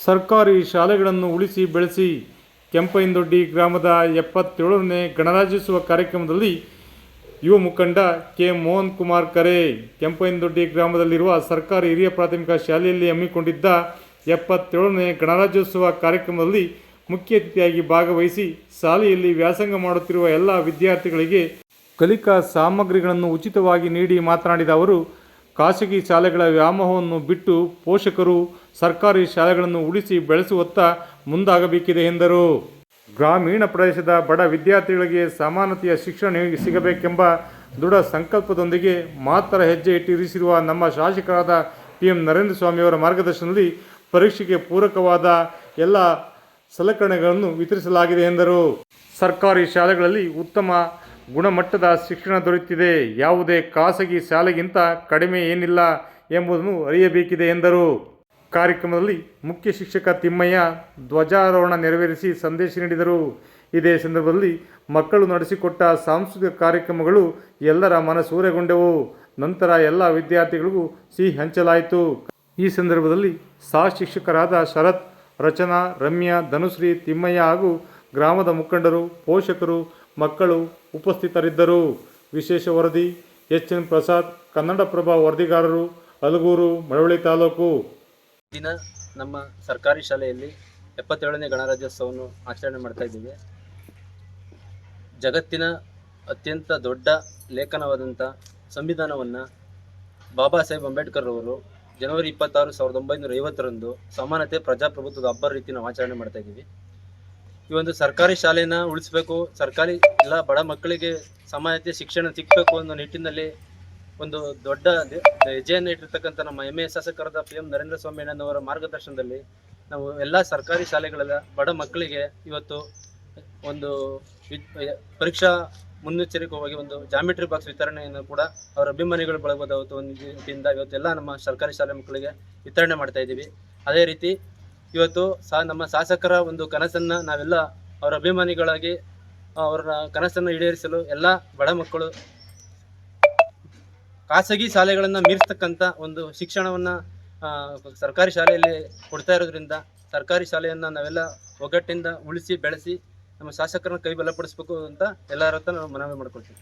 ಸರ್ಕಾರಿ ಶಾಲೆಗಳನ್ನು ಉಳಿಸಿ ಬೆಳೆಸಿ. ಕೆಂಪೈನದೊಡ್ಡಿ ಗ್ರಾಮದ 77ನೇ ಗಣರಾಜ್ಯೋತ್ಸವ ಕಾರ್ಯಕ್ರಮದಲ್ಲಿ ಯುವ ಮುಖಂಡ ಕೆ. ಮೋಹನ್ ಕುಮಾರ್ ಕರೆ. ಕೆಂಪೈನದೊಡ್ಡಿ ಗ್ರಾಮದಲ್ಲಿರುವ ಸರ್ಕಾರಿ ಹಿರಿಯ ಪ್ರಾಥಮಿಕ ಶಾಲೆಯಲ್ಲಿ ಹಮ್ಮಿಕೊಂಡಿದ್ದ 77ನೇ ಗಣರಾಜ್ಯೋತ್ಸವ ಕಾರ್ಯಕ್ರಮದಲ್ಲಿ ಮುಖ್ಯ ಅತಿಥಿಯಾಗಿ ಭಾಗವಹಿಸಿ ಶಾಲೆಯಲ್ಲಿ ವ್ಯಾಸಂಗ ಮಾಡುತ್ತಿರುವ ಎಲ್ಲ ವಿದ್ಯಾರ್ಥಿಗಳಿಗೆ ಕಲಿಕಾ ಸಾಮಗ್ರಿಗಳನ್ನು ಉಚಿತವಾಗಿ ನೀಡಿ ಮಾತನಾಡಿದ ಅವರು, ಖಾಸಗಿ ಶಾಲೆಗಳ ವ್ಯಾಮೋಹವನ್ನು ಬಿಟ್ಟು ಪೋಷಕರು ಸರ್ಕಾರಿ ಶಾಲೆಗಳನ್ನು ಉಳಿಸಿ ಬೆಳೆಸುವತ್ತ ಮುಂದಾಗಬೇಕಿದೆ ಎಂದರು. ಗ್ರಾಮೀಣ ಪ್ರದೇಶದ ಬಡ ವಿದ್ಯಾರ್ಥಿಗಳಿಗೆ ಸಮಾನತೆಯ ಶಿಕ್ಷಣ ಸಿಗಬೇಕೆಂಬ ದೃಢ ಸಂಕಲ್ಪದೊಂದಿಗೆ ಮಾತ್ರ ಹೆಜ್ಜೆ ಇಟ್ಟಿರಿಸಿರುವ ನಮ್ಮ ಶಾಸಕರಾದ PM ನರೇಂದ್ರ ಸ್ವಾಮಿಯವರ ಮಾರ್ಗದರ್ಶನದಲ್ಲಿ ಪರೀಕ್ಷೆಗೆ ಪೂರಕವಾದ ಎಲ್ಲ ಸಲಕರಣೆಗಳನ್ನು ವಿತರಿಸಲಾಗಿದೆ ಎಂದರು. ಸರ್ಕಾರಿ ಶಾಲೆಗಳಲ್ಲಿ ಉತ್ತಮ ಗುಣಮಟ್ಟದ ಶಿಕ್ಷಣ ದೊರೆಯುತ್ತಿದೆ. ಯಾವುದೇ ಖಾಸಗಿ ಶಾಲೆಗಿಂತ ಕಡಿಮೆ ಏನಿಲ್ಲ ಎಂಬುದನ್ನು ಅರಿಯಬೇಕಿದೆ ಎಂದರು. ಕಾರ್ಯಕ್ರಮದಲ್ಲಿ ಮುಖ್ಯ ಶಿಕ್ಷಕ ತಿಮ್ಮಯ್ಯ ಧ್ವಜಾರೋಹಣ ನೆರವೇರಿಸಿ ಸಂದೇಶ ನೀಡಿದರು. ಇದೇ ಸಂದರ್ಭದಲ್ಲಿ ಮಕ್ಕಳು ನಡೆಸಿಕೊಟ್ಟ ಸಾಂಸ್ಕೃತಿಕ ಕಾರ್ಯಕ್ರಮಗಳು ಎಲ್ಲರ ಮನಸೂರೆಗೊಂಡವು. ನಂತರ ಎಲ್ಲ ವಿದ್ಯಾರ್ಥಿಗಳಿಗೂ ಸಿಹಿ ಹಂಚಲಾಯಿತು. ಈ ಸಂದರ್ಭದಲ್ಲಿ ಸಹ ಶಿಕ್ಷಕರಾದ ಶರತ್, ರಚನಾ, ರಮ್ಯಾ, ಧನುಶ್ರೀ, ತಿಮ್ಮಯ್ಯ ಹಾಗೂ ಗ್ರಾಮದ ಮುಖಂಡರು, ಪೋಷಕರು, ಮಕ್ಕಳು ಉಪಸ್ಥಿತರಿದ್ದರು. ವಿಶೇಷ ವರದಿ HN ಪ್ರಸಾದ್, ಕನ್ನಡಪ್ರಭ ವರದಿಗಾರರು, ಅಲಗೂರು, ಮಳವಳ್ಳಿ ತಾಲೂಕು. ದಿನ ನಮ್ಮ ಸರ್ಕಾರಿ ಶಾಲೆಯಲ್ಲಿ 77ನೇ ಗಣರಾಜ್ಯೋತ್ಸವವನ್ನು ಆಚರಣೆ ಮಾಡ್ತಾ ಇದ್ದೀವಿ. ಜಗತ್ತಿನ ಅತ್ಯಂತ ದೊಡ್ಡ ಲೇಖನವಾದಂಥ ಸಂವಿಧಾನವನ್ನು ಬಾಬಾ ಸಾಹೇಬ್ ಅಂಬೇಡ್ಕರ್ ಅವರು ಜನವರಿ 26, 1950ರಂದು ಸಮಾನತೆ ಪ್ರಜಾಪ್ರಭುತ್ವದ ಹಬ್ಬ ರೀತಿ ನಾವು ಆಚರಣೆ ಮಾಡ್ತಾ ಇದ್ದೀವಿ. ಈ ಒಂದು ಸರ್ಕಾರಿ ಶಾಲೆನ ಉಳಿಸಬೇಕು, ಸರ್ಕಾರಿ ಎಲ್ಲ ಬಡ ಮಕ್ಕಳಿಗೆ ಸಮಾನತೆ ಶಿಕ್ಷಣ ಸಿಗಬೇಕು ಅನ್ನೋ ನಿಟ್ಟಿನಲ್ಲಿ ಒಂದು ದೊಡ್ಡ ಹೆಜ್ಜೆಯನ್ನು ಇಟ್ಟಿರ್ತಕ್ಕಂಥ ನಮ್ಮ ಹೆಮ್ಮೆಯ ಶಾಸಕರಾದ PM ನರೇಂದ್ರ ಸ್ವಾಮಿ ಅಣ್ಣನವರ ಮಾರ್ಗದರ್ಶನದಲ್ಲಿ ನಾವು ಎಲ್ಲ ಸರ್ಕಾರಿ ಶಾಲೆಗಳ ಬಡ ಮಕ್ಕಳಿಗೆ ಇವತ್ತು ಒಂದು ಪರೀಕ್ಷಾ ಮುನ್ನೆಚ್ಚರಿಕೆಯಾಗಿ ಒಂದು ಜಾಮಿಟ್ರಿ ಬಾಕ್ಸ್ ವಿತರಣೆಯನ್ನು ಕೂಡ ಅವರ ಅಭಿಮಾನಿಗಳು ಬಳಗದ ಒಂದು ರೀತಿಯಿಂದ ಇವತ್ತೆಲ್ಲ ನಮ್ಮ ಸರ್ಕಾರಿ ಶಾಲೆ ಮಕ್ಕಳಿಗೆ ವಿತರಣೆ ಮಾಡ್ತಾ ಇದ್ದೀವಿ. ಅದೇ ರೀತಿ ಇವತ್ತು ನಮ್ಮ ಶಾಸಕರ ಒಂದು ಕನಸನ್ನು ನಾವೆಲ್ಲ ಅವರ ಅಭಿಮಾನಿಗಳಾಗಿ ಅವರ ಕನಸನ್ನು ಈಡೇರಿಸಲು ಎಲ್ಲ ಬಡ ಮಕ್ಕಳು ಖಾಸಗಿ ಶಾಲೆಗಳನ್ನು ಮೀರಿಸ್ತಕ್ಕಂಥ ಒಂದು ಶಿಕ್ಷಣವನ್ನು ಸರ್ಕಾರಿ ಶಾಲೆಯಲ್ಲಿ ಕೊಡ್ತಾ ಇರೋದ್ರಿಂದ ಸರ್ಕಾರಿ ಶಾಲೆಯನ್ನು ನಾವೆಲ್ಲ ಒಗ್ಗಟ್ಟಿಂದ ಉಳಿಸಿ ಬೆಳೆಸಿ ನಮ್ಮ ಶಾಸಕರನ್ನ ಕೈ ಬಲಪಡಿಸಬೇಕು ಅಂತ ಎಲ್ಲರ ಹತ್ರ ನಾವು ಮನವಿ ಮಾಡ್ಕೊಳ್ತೀವಿ.